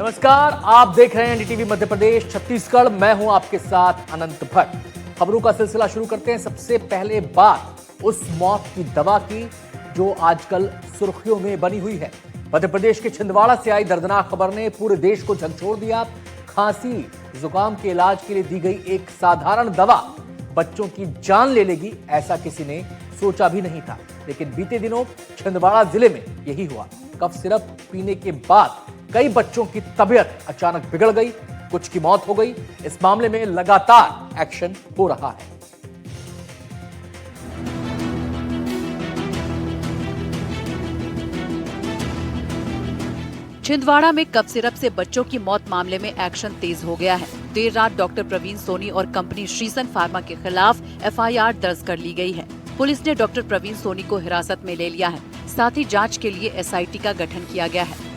नमस्कार, आप देख रहे हैं एनडीटीवी मध्य प्रदेश छत्तीसगढ़। मैं हूं आपके साथ अनंत भट्ट। खबरों का सिलसिला शुरू करते हैं। सबसे पहले बात उस मौत की दवा की जो आजकल सुर्खियों में बनी हुई है। मध्य प्रदेश के छिंदवाड़ा से आई दर्दनाक खबर ने पूरे देश को झकझोर दिया। खांसी जुकाम के इलाज के लिए दी गई एक साधारण दवा बच्चों की जान ले लेगी, ऐसा किसी ने सोचा भी नहीं था। लेकिन बीते दिनों छिंदवाड़ा जिले में यही हुआ। कफ सिरप पीने के बाद कई बच्चों की तबीयत अचानक बिगड़ गई, कुछ की मौत हो गई। इस मामले में लगातार एक्शन हो रहा है। छिंदवाड़ा में कफ सिरप से बच्चों की मौत मामले में एक्शन तेज हो गया है। देर रात डॉक्टर प्रवीण सोनी और कंपनी श्रीसन फार्मा के खिलाफ एफआईआर दर्ज कर ली गई है। पुलिस ने डॉक्टर प्रवीण सोनी को हिरासत में ले लिया है। साथ ही जांच के लिए एसआईटी का गठन किया गया है।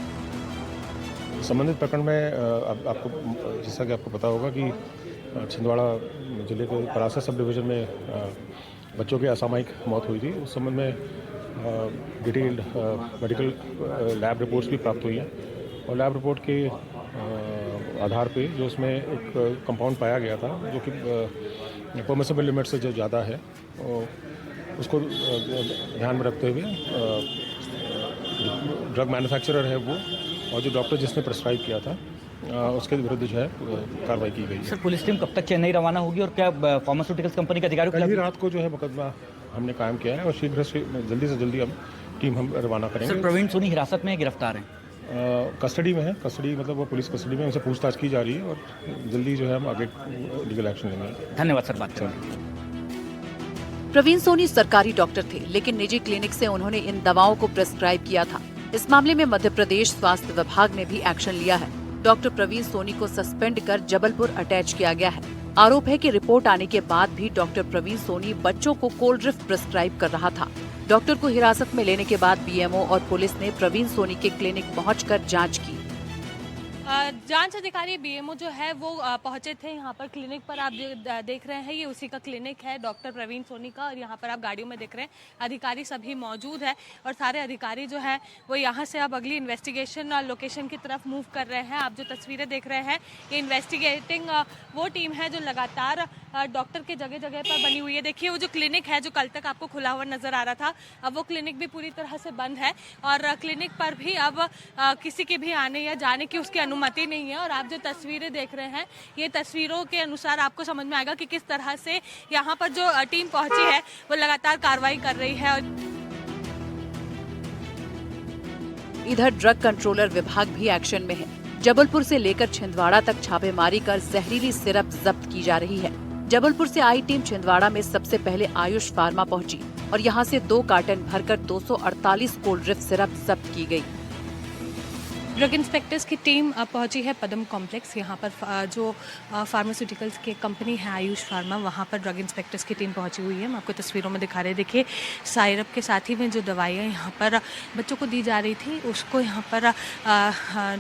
संबंधित प्रकरण में आपको जैसा कि आपको पता होगा कि छिंदवाड़ा जिले के परासा सब डिवीजन में बच्चों की असामयिक मौत हुई थी। उस संबंध में डिटेल्ड मेडिकल लैब रिपोर्ट्स भी प्राप्त हुई हैं और लैब रिपोर्ट के आधार पे जो उसमें एक कंपाउंड पाया गया था जो कि परमिसिबल लिमिट से जो ज़्यादा है, उसको ध्यान में रखते हुए ड्रग मैन्युफैक्चरर है वो और जो डॉक्टर जिसने प्रिस्क्राइब किया था उसके विरुद्ध जो है कार्रवाई की गई है। सर, पुलिस टीम कब तक चेन्नई रवाना होगी और क्या फार्मास्यूटिकल्स कंपनी के अधिकारियों कल ही रात को जो है मुकदमा हमने कायम किया है और शीघ्र से जल्दी हम टीम हम रवाना करेंगे। सर, प्रवीण सोनी हिरासत में गिरफ्तार हैं? कस्टडी में है। कस्टडी मतलब वो पुलिस कस्टडी में, उनसे पूछताछ की जा रही है और जल्दी जो है हम आगे लीगल एक्शन लेंगे। धन्यवाद सर, बात करने। प्रवीण सोनी सरकारी डॉक्टर थे, लेकिन निजी क्लिनिक से उन्होंने इन दवाओं को प्रिस्क्राइब किया था। इस मामले में मध्य प्रदेश स्वास्थ्य विभाग ने भी एक्शन लिया है। डॉक्टर प्रवीण सोनी को सस्पेंड कर जबलपुर अटैच किया गया है। आरोप है कि रिपोर्ट आने के बाद भी डॉक्टर प्रवीण सोनी बच्चों को कोल्ड ड्रिफ्ट प्रिस्क्राइब कर रहा था। डॉक्टर को हिरासत में लेने के बाद बीएमओ और पुलिस ने प्रवीण सोनी के क्लिनिक पहुंचकर जांच की। जांच अधिकारी बीएमओ जो है वो पहुंचे थे यहाँ पर क्लिनिक पर। आप देख रहे हैं ये उसी का क्लिनिक है डॉक्टर प्रवीण सोनी का, और यहाँ पर आप गाड़ियों में देख रहे हैं अधिकारी सभी मौजूद है और सारे अधिकारी जो है वो यहाँ से अब अगली इन्वेस्टिगेशन लोकेशन की तरफ मूव कर रहे हैं। आप जो तस्वीरें देख रहे हैं ये इन्वेस्टिगेटिंग वो टीम है जो लगातार डॉक्टर के जगह जगह पर बनी हुई है। देखिए वो जो क्लिनिक है जो कल तक आपको खुला हुआ नजर आ रहा था, अब वो क्लिनिक भी पूरी तरह से बंद है और क्लिनिक पर भी अब किसी के भी आने या जाने की उसकी अनुमति नहीं है। और आप जो तस्वीरें देख रहे हैं ये तस्वीरों के अनुसार आपको समझ में आएगा कि किस तरह से यहाँ पर जो टीम पहुंची है वो लगातार कार्रवाई कर रही है। इधर ड्रग कंट्रोलर विभाग भी एक्शन में है। जबलपुर से लेकर छिंदवाड़ा तक छापेमारी कर जहरीली सिरप जब्त की जा रही है। जबलपुर से आई टीम छिंदवाड़ा में सबसे पहले आयुष फार्मा पहुंची और यहां से 2 कार्टन भरकर 248 कोल्ड ड्रिफ्ट सिरप जब्त की गई। ड्रग इंस्पेक्टर्स की टीम पहुंची है पदम कॉम्प्लेक्स। यहाँ पर जो फार्मास्यूटिकल्स की कंपनी है आयुष फार्मा, वहाँ पर ड्रग इंस्पेक्टर्स की टीम पहुंची हुई है। हम आपको तस्वीरों में दिखा रहे हैं। देखिए साइरप के साथ ही में जो दवाइयाँ यहाँ पर बच्चों को दी जा रही थी उसको यहाँ पर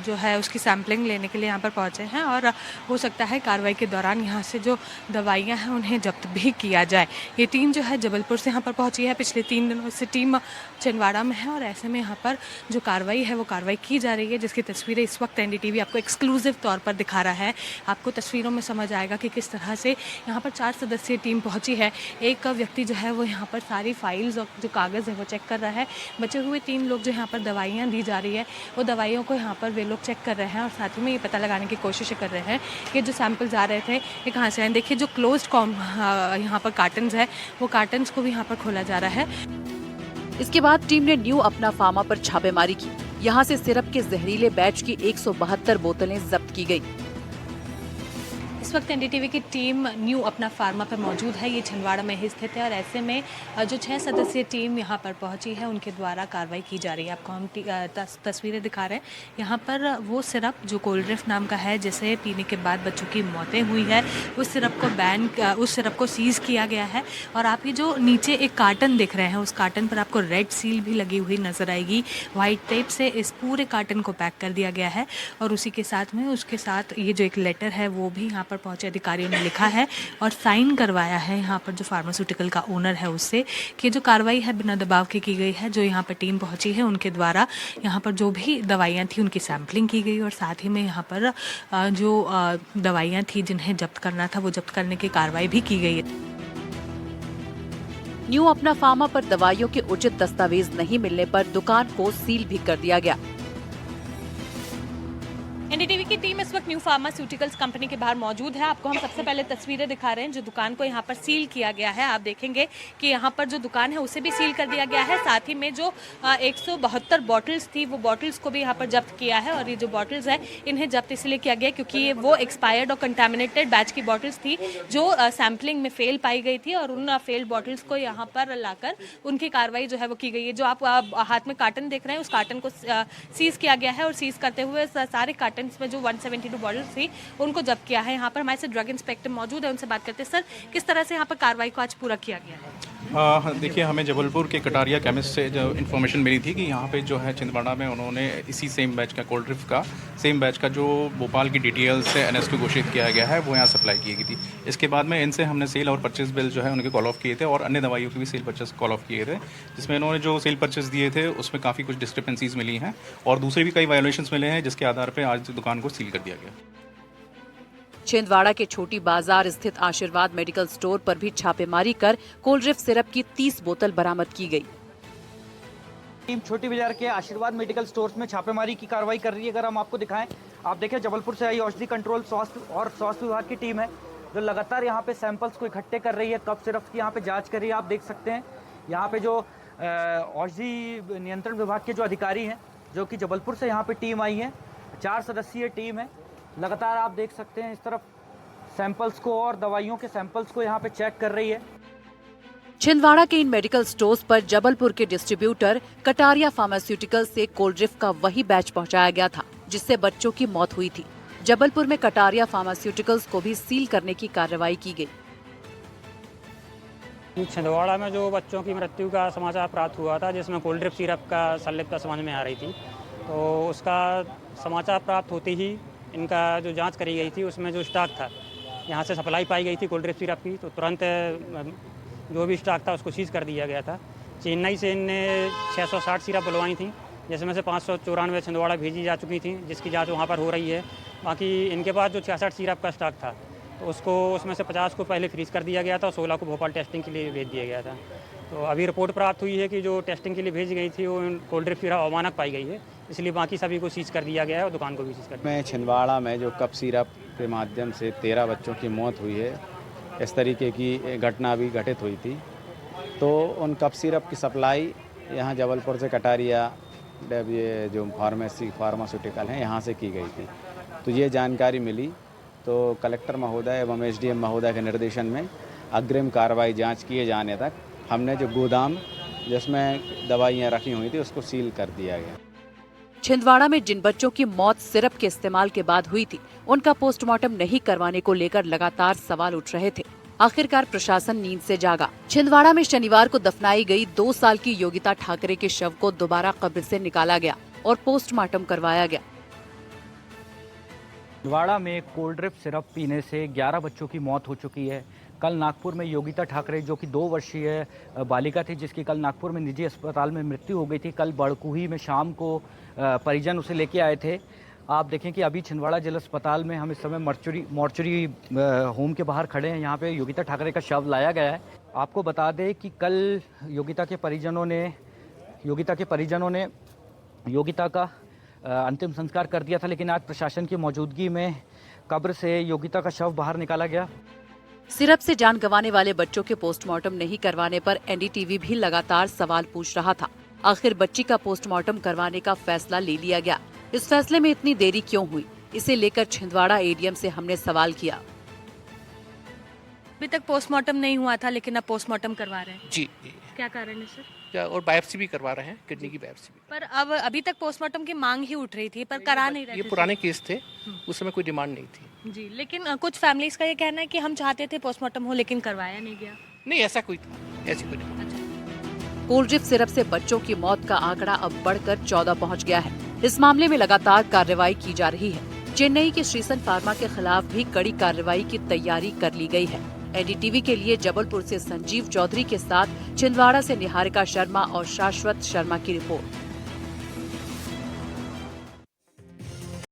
जो है उसकी सैम्पलिंग लेने के लिए यहाँ पर पहुँचे हैं और हो सकता है कार्रवाई के दौरान यहाँ से जो दवाइयाँ हैं उन्हें जब्त भी किया जाए। ये टीम जो है जबलपुर से यहाँ पर पहुँची है। पिछले 3 दिनों से टीम छिंदवाड़ा में है और ऐसे में यहाँ पर जो कार्रवाई है वो कार्रवाई की जा रही है, जिसकी तस्वीरें इस वक्त एनडीटीवी आपको एक्सक्लूसिव तौर पर दिखा रहा है। आपको तस्वीरों में समझ आएगा कि किस तरह से यहाँ पर 4 सदस्यीय टीम पहुंची है। एक व्यक्ति जो है वो यहाँ पर सारी फाइल्स और जो कागज़ है वो चेक कर रहा है। बचे हुए 3 लोग जो यहाँ पर दवाइयाँ दी जा रही है वो दवाइयों को यहाँ पर वे लोग चेक कर रहे हैं और साथ ही में ये पता लगाने की कोशिश कर रहे हैं कि जो सैंपल्स आ रहे थे ये कहाँ से आए। देखिए जो क्लोज्ड यहाँ पर कार्टन्स है वो कार्टन्स को भी यहाँ पर खोला जा रहा है। इसके बाद टीम ने न्यू अपना फार्मा पर छापेमारी की। यहाँ से सिरप के जहरीले बैच की 172 बोतलें जब्त की गई। इस वक्त एनडीटीवी की टीम न्यू अपना फार्मा पर मौजूद है। ये छिंदवाड़ा में ही स्थित है और ऐसे में जो 6 सदस्यीय टीम यहाँ पर पहुंची है उनके द्वारा कार्रवाई की जा रही है। आपको हम तस्वीरें दिखा रहे हैं। यहाँ पर वो सिरप जो कोल्ड ड्रिफ्ट नाम का है जिसे पीने के बाद बच्चों की मौतें हुई है, उस सिरप को सीज किया गया है। और आप ये जो नीचे एक कार्टन देख रहे हैं उस कार्टन पर आपको रेड सील भी लगी हुई नजर आएगी। वाइट टेप से इस पूरे कार्टन को पैक कर दिया गया है और उसी के साथ में उसके साथ ये जो एक लेटर है वो भी यहाँ पर पहुंचे अधिकारियों ने लिखा है और साइन करवाया है यहाँ पर जो फार्मास्यूटिकल का ओनर है उससे कि जो कार्रवाई है बिना दबाव के की गई है। जो यहाँ पर टीम पहुंची है उनके द्वारा यहाँ पर जो भी दवाइयाँ थी उनकी सैम्पलिंग की गई और साथ ही में यहाँ पर जो दवाइयाँ थी जिन्हें जब्त करना था वो जब्त करने की कार्रवाई भी की गई है। न्यू अपना फार्मा पर दवाइयों के उचित दस्तावेज नहीं मिलने पर दुकान को सील भी कर दिया गया। एनडीटीवी की टीम इस वक्त न्यू फार्मास्यूटिकल्स कंपनी के बाहर मौजूद है। आपको हम सबसे पहले तस्वीरें दिखा रहे हैं जो दुकान को यहाँ पर सील किया गया है। आप देखेंगे कि यहाँ पर जो दुकान है उसे भी सील कर दिया गया है। साथ ही में जो 172 बॉटल्स थी वो बॉटल्स को भी यहाँ पर जब्त किया है और ये जो बॉटल्स है इन्हें जब्त इसलिए किया गया क्योंकि ये वो एक्सपायर्ड और कंटामिनेटेड बैच की बॉटल्स थी जो सैम्पलिंग में फेल पाई गई थी और उन फेल्ड बॉटल्स को यहाँ पर लाकर उनकी कार्रवाई जो है वो की गई है। जो आप हाथ में कार्टन देख रहे हैं उस कार्टन को सीज किया गया है और सीज करते हुए सारे कार्टन में जो 172 बॉटल्स थी उनको जब्त किया है। यहाँ पर हमारे साथ ड्रग इंस्पेक्टर मौजूद है, उनसे बात करते हैं। सर, किस तरह से यहाँ पर कार्रवाई को आज पूरा किया गया है? देखिए, हमें जबलपुर के कटारिया केमिस्ट से जो इन्फॉर्मेशन मिली थी कि यहाँ पे जो है छिंदवाड़ा में उन्होंने इसी सेम बैच का कोल्ड ड्रिफ्ट का सेम बैच का जो भोपाल की डिटेल से NS2 घोषित किया गया है वो यहाँ सप्लाई की गई थी। इसके बाद में इनसे हमने सेल और परचेज बिल जो है उनके कॉल ऑफ किए थे और अन्य दवाइयों के भी सेल परचेज कॉल ऑफ किए थे, जिसमें इन्होंने जो सेल परचेज दिए थे उसमें काफ़ी कुछ डिस्क्रिपेंसीज मिली हैं और दूसरे भी कई वायोलेशंस मिले हैं, जिसके आधार पर आज दुकान को सील कर दिया गया। छिंदवाड़ा के छोटी बाजार स्थित आशीर्वाद मेडिकल स्टोर पर भी छापेमारी कर कोल्ड ड्रिफ्ट सिरप की 30 बोतल बरामद की गई। टीम छोटी बाजार के आशीर्वाद मेडिकल स्टोर्स में छापेमारी की कार्रवाई कर रही है। अगर हम आपको दिखाएं, आप देखें जबलपुर से आई औषधि कंट्रोल स्वास्थ्य विभाग की टीम है जो लगातार यहाँ पे सैंपल्स को इकट्ठे कर रही है, कफ सिरप की यहाँ पे जांच कर रही है। आप देख सकते हैं यहाँ पे जो औषधि नियंत्रण विभाग के जो अधिकारी हैं जो कि जबलपुर से यहाँ पे टीम आई है, 4 सदस्यीय टीम है। लगातार आप देख सकते हैं इस तरफ सैंपल्स को और दवाइयों के सैंपल्स को यहाँ पे चेक कर रही है। छिंदवाड़ा के इन मेडिकल स्टोर्स पर जबलपुर के डिस्ट्रीब्यूटर कटारिया फार्मास्यूटिकल्स से कोल्ड ड्रिफ्ट का वही बैच पहुंचाया गया था जिससे बच्चों की मौत हुई थी। जबलपुर में कटारिया फार्मास्यूटिकल्स को भी सील करने की कार्रवाई की गई। छिंदवाड़ा में जो बच्चों की मृत्यु का समाचार प्राप्त हुआ था जिसमें कोल्ड ड्रिफ्ट सिरप का संलिप्तता समझ में आ रही थी, तो उसका समाचार प्राप्त होते ही इनका जो जांच करी गई थी उसमें जो स्टॉक था यहाँ से सप्लाई पाई गई थी कोल्ड ड्रिफ्ट सिरप की, तो तुरंत जो भी स्टॉक था उसको सीज कर दिया गया था। चेन्नई से इनने 660 सिरप बुलवाई थी जिसमें से 594 छिंदवाड़ा भेजी जा चुकी थी जिसकी जांच वहाँ पर हो रही है। बाकी इनके पास जो 66 सिरप का स्टॉक था तो उसको उसमें से 50 को पहले फ्रीज कर दिया गया था और 16 को भोपाल टेस्टिंग के लिए भेज दिया गया था। तो अभी रिपोर्ट प्राप्त हुई है कि जो टेस्टिंग के लिए भेजी गई थी वो कोल्ड ड्रिफ्ट सिरप अमानक पाई गई है, इसलिए बाकी सभी को सीज कर दिया गया है और दुकान को भी सीज कर दिया। में छिंदवाड़ा में जो कप सिरप के माध्यम से 13 बच्चों की मौत हुई है, इस तरीके की घटना भी घटित हुई थी। तो उन कप सिरप की सप्लाई यहाँ जबलपुर से कटारिया ये जो फार्मास्यूटिकल हैं यहाँ से की गई थी। तो ये जानकारी मिली तो कलेक्टर महोदय एवं SDM महोदय के निर्देशन में अग्रिम कार्रवाई जांच किए जाने तक हमने जो गोदाम जिसमें दवाइयाँ रखी हुई थी उसको सील कर दिया गया। छिंदवाड़ा में जिन बच्चों की मौत सिरप के इस्तेमाल के बाद हुई थी उनका पोस्टमार्टम नहीं करवाने को लेकर लगातार सवाल उठ रहे थे। आखिरकार प्रशासन नींद से जागा। छिंदवाड़ा में शनिवार को दफनाई गई 2 साल की योगिता ठाकरे के शव को दोबारा कब्र से निकाला गया और पोस्टमार्टम करवाया गया। छिंदवाड़ा में कोल्ड ड्रिफ्ट सिरप पीने से 11 बच्चों की मौत हो चुकी है। कल नागपुर में योगिता ठाकरे जो कि 2 वर्षीय बालिका थी जिसकी कल नागपुर में निजी अस्पताल में मृत्यु हो गई थी, कल बड़कुही में शाम को परिजन उसे लेके आए थे। आप देखें कि अभी छिंदवाड़ा जिला अस्पताल में हम इस समय मॉर्चरी होम के बाहर खड़े हैं। यहाँ पे योगिता ठाकरे का शव लाया गया है। आपको बता दें कि कल योगिता के परिजनों ने योगिता का अंतिम संस्कार कर दिया था, लेकिन आज प्रशासन की मौजूदगी में कब्र से योगिता का शव बाहर निकाला गया। सिरप से जान गंवाने वाले बच्चों के पोस्टमार्टम नहीं करवाने पर NDTV भी लगातार सवाल पूछ रहा था। आखिर बच्ची का पोस्टमार्टम करवाने का फैसला ले लिया गया। इस फैसले में इतनी देरी क्यों हुई, इसे लेकर छिंदवाड़ा ADM से हमने सवाल किया। अभी तक पोस्टमार्टम नहीं हुआ था लेकिन अब पोस्टमार्टम करवा रहे हैं। जी, क्या कारण है सर? और बायोप्सी भी करवा रहे हैं, किडनी की बायोप्सी भी। पर अब अभी तक पोस्टमार्टम की मांग ही उठ रही थी पर करा नहीं रहे ये थे। पुराने केस थे, उस समय कोई डिमांड नहीं थी। जी, लेकिन कुछ फैमिलीज का ये कहना है कि हम चाहते थे पोस्टमार्टम हो लेकिन करवाया नहीं गया। नहीं, ऐसी कोई डिमांड। कोल्ड ड्रिफ्ट सिरप से बच्चों की मौत का आंकड़ा अब बढ़कर 14 पहुंच गया है। इस मामले में लगातार कार्रवाई की जा रही है। चेन्नई के श्रीसन फार्मा के खिलाफ भी कड़ी कार्रवाई की तैयारी कर ली गई है। एनडीटीवी के लिए जबलपुर से संजीव चौधरी के साथ छिंदवाड़ा से निहारिका शर्मा और शाश्वत शर्मा की रिपोर्ट।